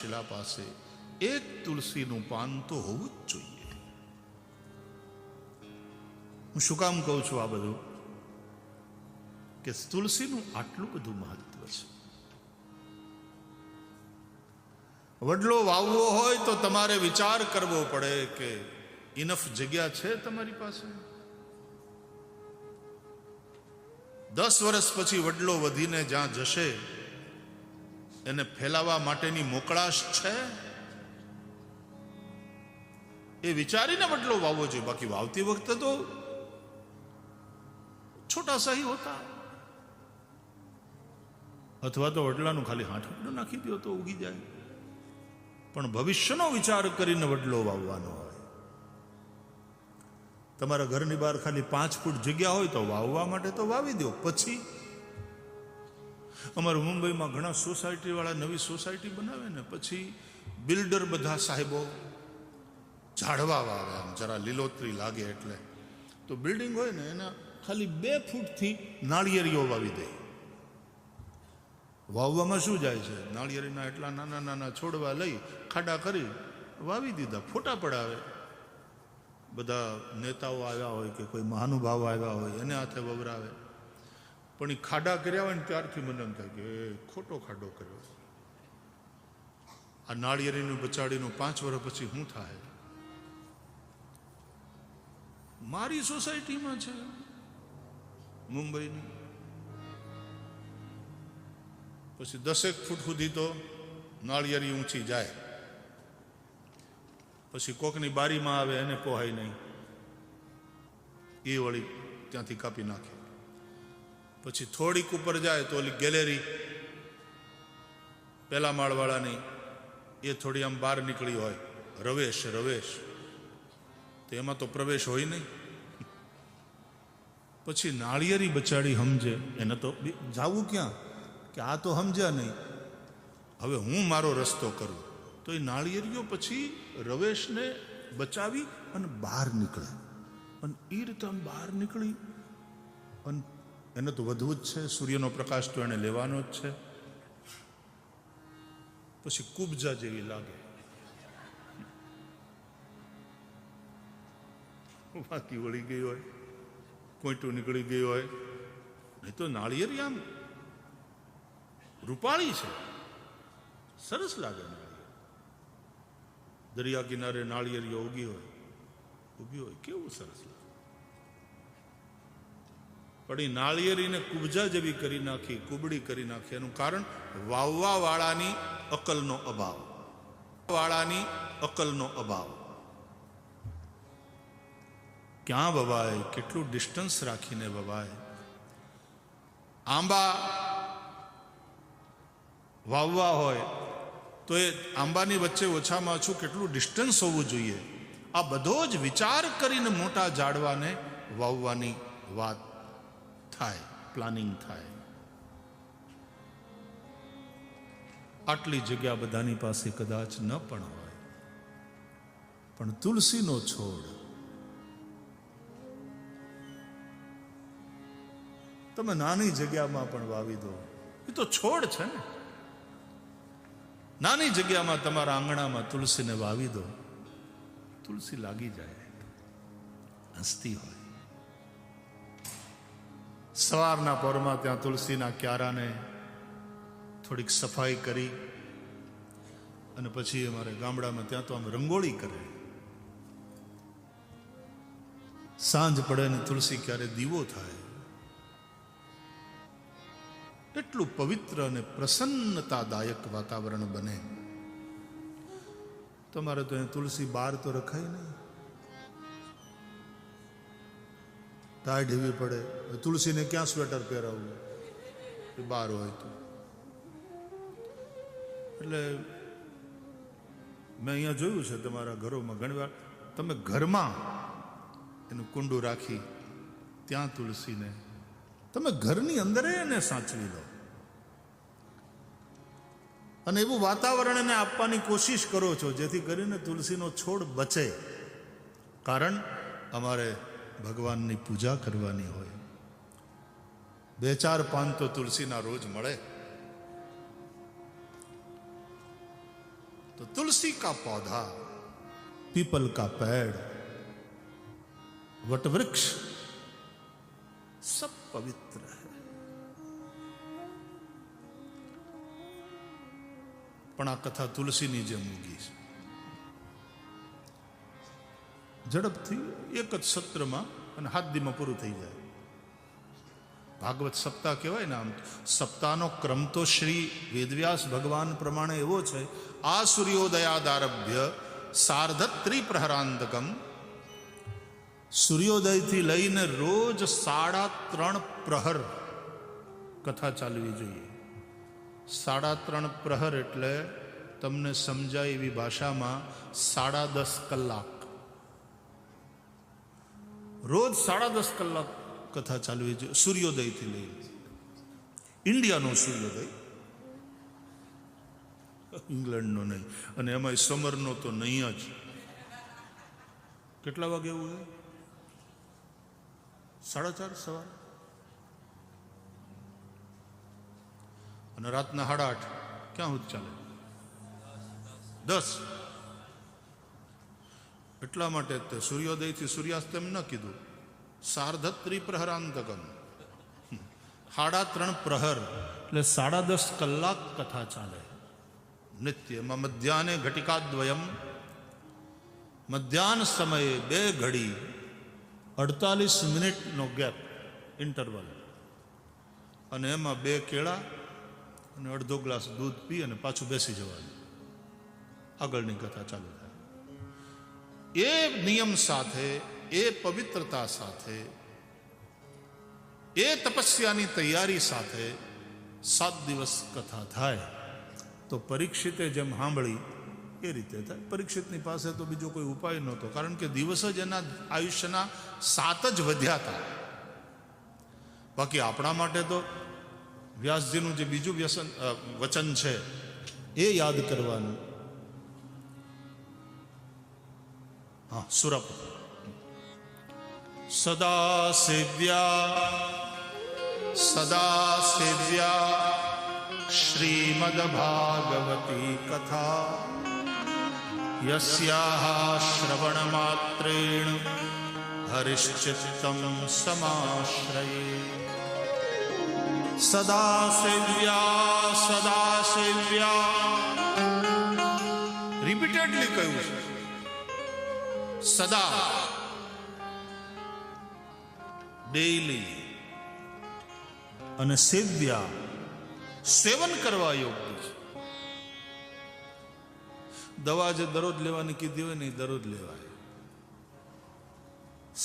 શિલા પાસે એક તુલસીનું પાન તો હોવું જ જોઈએ. હું શું કામ કહું છું આ બધું? કે તુલસીનું આટલું બધું મહત્વ છે. વડલો વાવવો હોય તો તમારે વિચાર કરવો પડે કે ઇનફ જગ્યા છે તમારી પાસે. 10 વર્ષ પછી વડલો વધીને જ્યાં જશે એને ફેલાવા માટેની મોકળાશ છે એ વિચારીને વડલો વાવવો જોઈએ. બાકી વાવતી વખતે તો છોટા સહી હોતા, અથવા તો વડલાનું ખાલી હાંઠું નાખી દો તો ઉગી જાય. પણ ભવિષ્યનો વિચાર કરીને વડલો વાવવાનો હોય. તમારા ઘરની બહાર ખાલી 5 ફૂટ જગ્યા હોય તો વાવવા માટે તો વાવી દો. પછી અમારે મુંબઈમાં ઘણા સોસાયટી વાળા નવી સોસાયટી બનાવે ને પછી બિલ્ડર બધા સાહેબો ઝાડવા વાવે, આમ જરા લીલોતરી લાગે એટલે. તો બિલ્ડિંગ હોય ને એના ખાલી 2 ફૂટથી નાળિયેરીઓ વાવી દે. વાવવામાં શું જાય છે? નાળિયેરીના એટલા નાના નાના છોડવા લઈ ખાડા કરી વાવી દીધા. ફોટા પડાવે. બધા નેતાઓ આવ્યા હોય કે કોઈ મહાનુભાવ આવ્યા હોય એને હાથે વવરાવે. પણ એ ખાડા કર્યા હોય ને ત્યારથી મને એમ થાય કે ખોટો ખાડો કર્યો. આ નાળિયેરીનું બચાડીનું 5 વર્ષ પછી શું થાય? મારી સોસાયટીમાં છે મુંબઈની, પછી 10 ફૂટ સુધી તો નાળિયેરી ઊંચી જાય. પછી કોકની બારીમાં આવે એને પોહાય નહીં, એ વળી ત્યાંથી કાપી નાખે. પછી થોડીક ઉપર જાય તો ઓલી ગેલેરી પહેલા માળવાળાની એ થોડી આમ બહાર નીકળી હોય, રવેશ તો એમાં તો પ્રવેશ હોય નહીં. પછી નાળિયેરી બચાડી સમજે એને તો જાવું ક્યાં કે આ તો સમજ્યા નહીં, હવે હું મારો રસ્તો કરું. તો એ નાળિયેરીઓ પછી રવેશને બચાવી અને બહાર નીકળે. અને એ રીતે આમ બહાર નીકળી અને એને તો વધવું જ છે, સૂર્યનો પ્રકાશ તો એને લેવાનો જ છે. પછી કુબજા જેવી લાગે, વાંકી વળી ગઈ હોય, કોઈટું નીકળી ગઈ હોય. નહીં તો નાળિયેરી આમ રૂપાળી છે, સરસ લાગે. દરિયા કિનારે નાળિયેરીઓ ઉગી હોય કેવું સરસ લાગે. પણ એ નાળિયેરીને કુબજા જેવી કરી નાખી, કુબડી કરી નાખી. એનું કારણ વાવવા વાળાની અકલનો અભાવ. ક્યાં વવાય, કેટલું ડિસ્ટન્સ રાખીને વવાય. આંબા વાવવા હોય તો એ આંબાની વચ્ચે ઓછામાં ઓછું કેટલું ડિસ્ટન્સ હોવું જોઈએ. આ બધો જ વિચાર કરીને મોટા ઝાડવાને વાવવાની વાત થાય, પ્લાનિંગ થાય. આટલી જગ્યા બધાની પાસે કદાચ ન પણ હોય, પણ તુલસીનો છોડ તમે નાની જગ્યામાં પણ વાવી દો. એ તો છોડ છે ને. નાની જગ્યામાં તમારા આંગણામાં તુલસીને વાવી દો, તુલસી લાગી જાય, હસતી હોય. સવારના પહોરમાં ત્યાં તુલસીના ક્યારાને થોડીક સફાઈ કરી અને પછી અમારે ગામડામાં ત્યાં તો આમ રંગોળી કરે. સાંજ પડે ને તુલસી ક્યારે દીવો થાય. એટલું પવિત્ર અને પ્રસન્નતાદાયક વાતાવરણ બને. તમારે તો તુલસી બહાર તો રખાય નહીં, ટાઈ ઢીવી પડે. તુલસીને ક્યાં સ્વેટર પહેરાવવું એ બહાર હોય તો. એટલે મેં અહીંયા જોયું છે તમારા ઘરોમાં ઘણીવાર તમે ઘરમાં એનું કુંડું રાખી ત્યાં તુલસીને તમે ઘરની અંદર એને સાચવી લો અને એવું વાતાવરણ એને આપવાની કોશિશ કરો છો જેથી કરીને તુલસીનો છોડ બચે. કારણ અમારે ભગવાનની પૂજા કરવાની હોય. 2-4 પાન તો તુલસીના રોજ મળે. तो तुलसी का पौधा, पीपल का पेड़, वट वृक्ष सब पवित्र है. પણ આ કથા તુલસીની જેમ ઉગી છે. ઝડપથી એક જ સત્રમાં અને હાથ દીમાં પૂરું થઈ જાય. ભાગવત સપ્તાહ કહેવાય ને, આમ સપ્તાહનો ક્રમ તો શ્રી વેદવ્યાસ ભગવાન પ્રમાણે એવો છે. આ સૂર્યોદયાદારભ્ય સાર્ધત્રી પ્રહરાંતકમ, સૂર્યોદયથી લઈને રોજ 3.5 પ્રહર કથા ચાલવી જોઈએ. 3.5 પ્રહર એટલે તમને સમજાય એવી ભાષામાં 10.5 કલાક. રોજ 10.5 કલાક કથા ચાલવી જોઈએ, સૂર્યોદયથી લઈને. ઇન્ડિયાનો સૂર્યોદય, ઇંગ્લેન્ડનો નહીં, અને એમાં સમરનો તો નહીં જ. કેટલા વાગે એવું હોય? 4:30 સવારે, અને રાતના 8:30 ક્યાં સુધી ચાલે? 10. એટલા માટે તે સૂર્યોદયથી સૂર્યાસ્ત એમ ન કીધું. સાર્ધત્રી પ્રહરાંતકમ, 3.5 પ્રહર એટલે 10.5 કલાક કથા ચાલે નિત્ય. એમાં મધ્યાહને ઘટિકાદ્વયમ, મધ્યાહન સમયે 2 ઘડી 48 મિનિટનો ગેપ, ઇન્ટરવલ, અને એમાં 2 કેળા અને અડધો ગ્લાસ દૂધ પી અને પાછું બેસી જવાનું. આગળની કથા ચાલુ થાય. એ નિયમ સાથે, એ પવિત્રતા સાથે, એ તપસ્યાની તૈયારી સાથે 7 દિવસ કથા થાય. તો પરીક્ષિતે જેમ સાંભળી એ રીતે થાય. પરીક્ષિતની પાસે તો બીજો કોઈ ઉપાય નહોતો, કારણ કે દિવસ જ એના આયુષ્યના 7 જ વધ્યા હતા. બાકી આપણા માટે તો વ્યાસજીનું જે બીજું વચન છે એ યાદ કરવાનું. હા, સુરપ. સદા સેવ્યા શ્રીમદ ભાગવતી કથા, યસ્યાઃ શ્રવણ માત્રેણ હરિશ્ચિત્તમ સમાશ્રયે. સદા સેવ્યા, રિપીટેડલી કહ્યું છે. સદા, ડેઈલી, અને સેવ્યા, સેવન કરવા યોગ્ય છે. દવા જે દરરોજ લેવાની કીધી હોય ને એ દરરોજ લેવાય.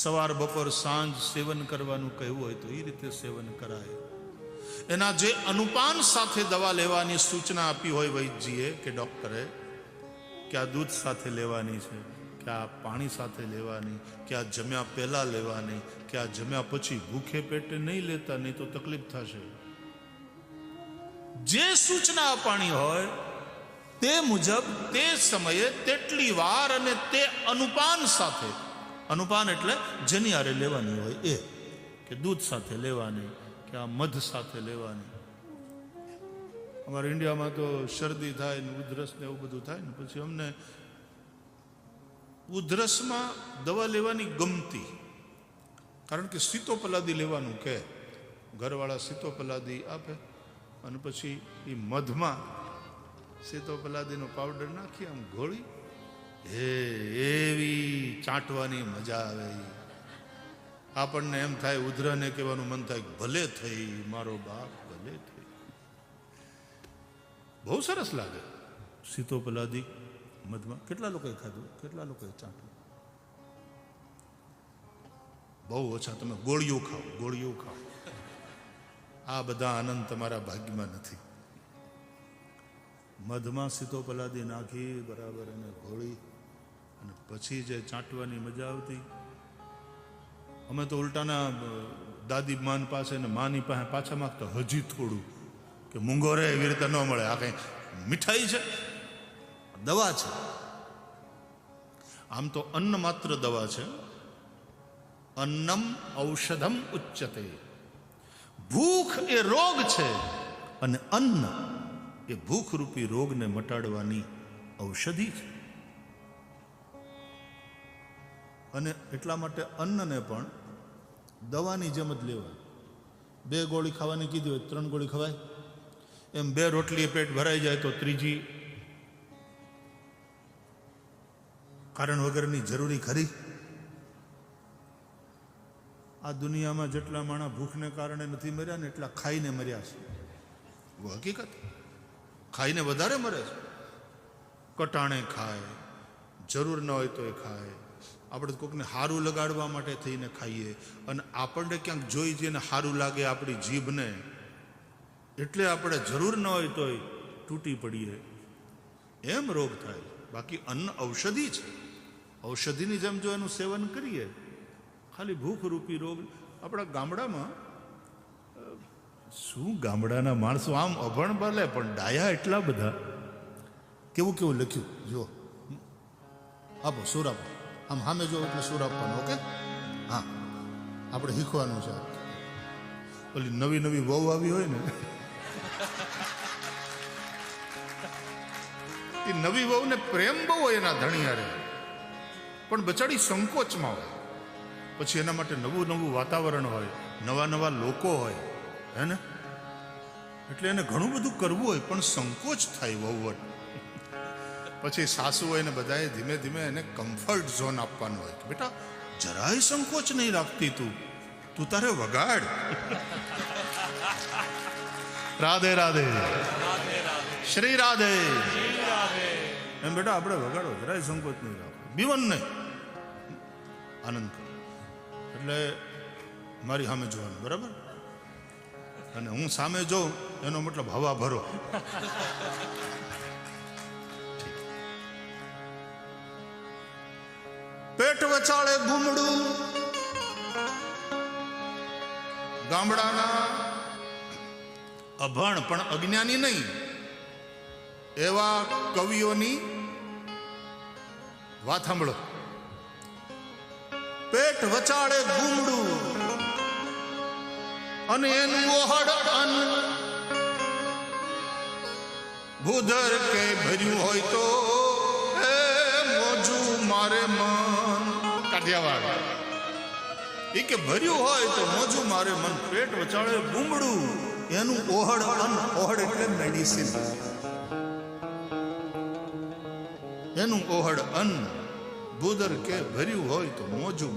સવાર બપોર સાંજ સેવન કરવાનું કહ્યું હોય તો એ રીતે સેવન કરાય. એના જે અનુપાન સાથે દવા લેવાની સૂચના આપી હોય વૈદ્યજીએ કે ડોક્ટરે, કે આ દૂધ સાથે લેવાની છે, કે આ પાણી સાથે લેવાની, કે આ જમ્યા પહેલા લેવાની, કે આ જમ્યા પછી ભૂખે પેટે નહીં લેતા, નહીં તો તકલીફ થશે. જે સૂચના અપાણી હોય તે મુજબ તે સમયે તેટલી વાર અને તે અનુપાન સાથે, અનુપાન એટલે જેની હારે લેવાની હોય એ, કે દૂધ સાથે લેવાની, કે આ મધ સાથે લેવાની. અમારા ઇન્ડિયામાં તો શરદી થાય ને ઉધરસ ને એવું બધું થાય ને, પછી અમને ઉધરસમાં દવા લેવાની ગમતી, કારણ કે સીતોપલાદી લેવાનું કે ઘરવાળા સીતોપલાદી આપે, અને પછી એ મધમાં સીતોપલાદીનો પાવડર નાખી આમ ઘોળી, એવી ચાટવાની મજા આવે. આપણને એમ થાય, ઉધરાને કહેવાનું મન થાય, ભલે થઈ મારો બાપ, ભલે થઈ. બહુ સરસ લાગે સીતોપલાદી મધમાં. કેટલા લોકોએ ખાધું? કેટલા લોકોએ ચાટ્યું? બહુ ઓછા. તમે ગોળીઓ ખાઓ, ગોળીઓ ખાઓ. આ બધા આનંદ તમારા ભાગ્યમાં નથી. મધમાં સીતોપલાદી નાખી બરાબર એને ઘોળી અને પછી જે ચાટવાની મજા આવતી. અમે તો ઉલટાના દાદી માન પાસે ને માની પાસે પાછા માગતા, હજી થોડું, કે મૂંગો રે, એવી રીતે ન મળે. આ કંઈ મીઠાઈ છે? દવા છે. આમ તો અન્ન માત્ર દવા છે. અન્નમ ઔષધમ ઉચ્યતે. ભૂખ એ રોગ છે, અને અન્ન એ ભૂખરૂપી રોગને મટાડવાની ઔષધિ છે. અને એટલા માટે અન્નને પણ દવાની જેમ જ લેવાય. 2 ગોળી ખાવાની કીધી હોય 3 ગોળી ખવાય, એમ 2 રોટલીએ પેટ ભરાઈ જાય તો ત્રીજી કારણ વગરની જરૂરી ખરી? આ દુનિયામાં જેટલા માણસ ભૂખને કારણે નથી મર્યા ને એટલા ખાઈને મર્યા છે. હકીકત, ખાઈને વધારે મરે છે. કટાણે ખાય, જરૂર ન હોય તો એ ખાય. આપણે કોઈકને સારું લગાડવા માટે થઈને ખાઈએ, અને આપણને ક્યાંક જોઈ જઈને સારું લાગે આપણી જીભને, એટલે આપણે જરૂર ન હોય તોય તૂટી પડીએ, એમ રોગ થાય. બાકી અન્ન ઔષધિ છે. ઔષધિની જેમ જો એનું સેવન કરીએ, ખાલી ભૂખરૂપી રોગ. આપણા ગામડામાં શું, ગામડાના માણસો આમ અભણ ભલે પણ ડાયા એટલા બધા. કેવું કેવું લખ્યું જો, આપો સુર આપો, આમ સામે જો એટલે સુર આપવાનો. ઓકે, હા, આપણે શીખવાનું છે. ઓલી નવી નવી વહુ આવી હોય ને, એ નવી વહુને પ્રેમ બહુ હોય એના ધણિયારે, પણ બચાડી સંકોચમાં હોય. પછી એના માટે નવું નવું વાતાવરણ હોય, નવા નવા લોકો હોય, હે ને, એટલે એને ઘણું બધું કરવું હોય, પણ સંકોચ થાય વહુવટ. પછી સાસુ હોય ને બધાએ ધીમે ધીમે એને કમ્ફર્ટ ઝોન આપવાનું હોય કે બેટા જરાય સંકોચ નહીં રાખતી, તું તારે વગાડ. રાધે રાધે, શ્રી રાધે. એમ બેટા આપણે વગાડો, જરાય સંકોચ નહીં રાખો, બીવન નહીં, આનંદ કરો. એટલે મારી સામે જોવાનું, બરાબર? અને હું સામે જોઉં એનો મતલબ હવા ભરો. પેટ વચાળે ગુમડું, ગામડાના અભણ પણ અજ્ઞાની નહીં એવા કવિઓની વાત સાંભળો. પેટ વચાળે ગુમડું અને એનું ઓહડ અન્ન, ભૂધર કે ભર્યું હોય તો એ મોજું મારે મન. કાઠિયાવાડ એ કે ભર્યું હોય તો મોજું મારે મન. પેટ વચાળે ગુમડું એનું ઓહડ અન્ન, ઓહડ એટલે મેડિસિન, એનું ઓહડ અન્ન, ભૂધર કે ભર્યું હોય તો મોજું.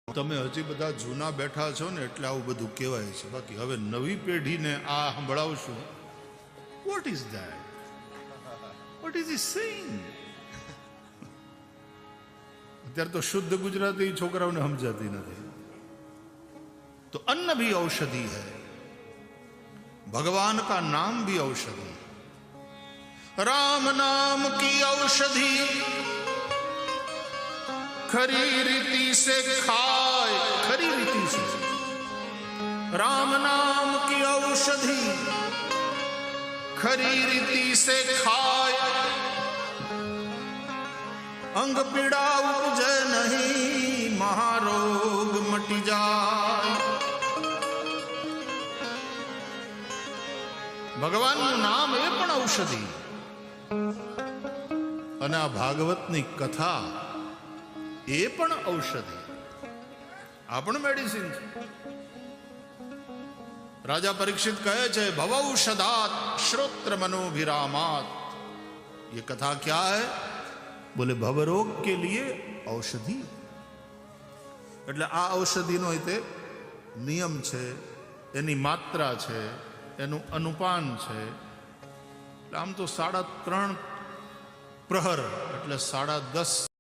તમે હજી બધા જૂના બેઠા છો ને એટલે આવું બધું કહેવાય છે. બાકી હવે નવી પેઢીને આ સંભળાવશું. What is that? What is he saying? અત્યારે તો શુદ્ધ ગુજરાતી છોકરાઓને સમજાતી નથી. तो अन्न भी औषधि है, भगवान का नाम भी औषधि, राम नाम की औषधि खरी रीति से खाए. खरी रीति से राम नाम की औषधि खरी रीति से खाए. अंग पीड़ा उपजे नहीं, महारोग मटी जाए. ભગવાનનું નામ એ પણ ઔષધિ. અને આ ભાગવતની કથા એ પણ ઔષધિ, આ પણ મેડિસિન છે. રાજા પરીક્ષિત કહે છે ભવૌષધાત શ્રોત્ર મનોभिरामात. ये कथा क्या है? बोले भवरोग के लिए औषधि. એટલે આ ઔષધિનો તે નિયમ છે, એની માત્રા છે, એનું અનુપાન છે. આમ તો 3.5 પ્રહર એટલે 10.5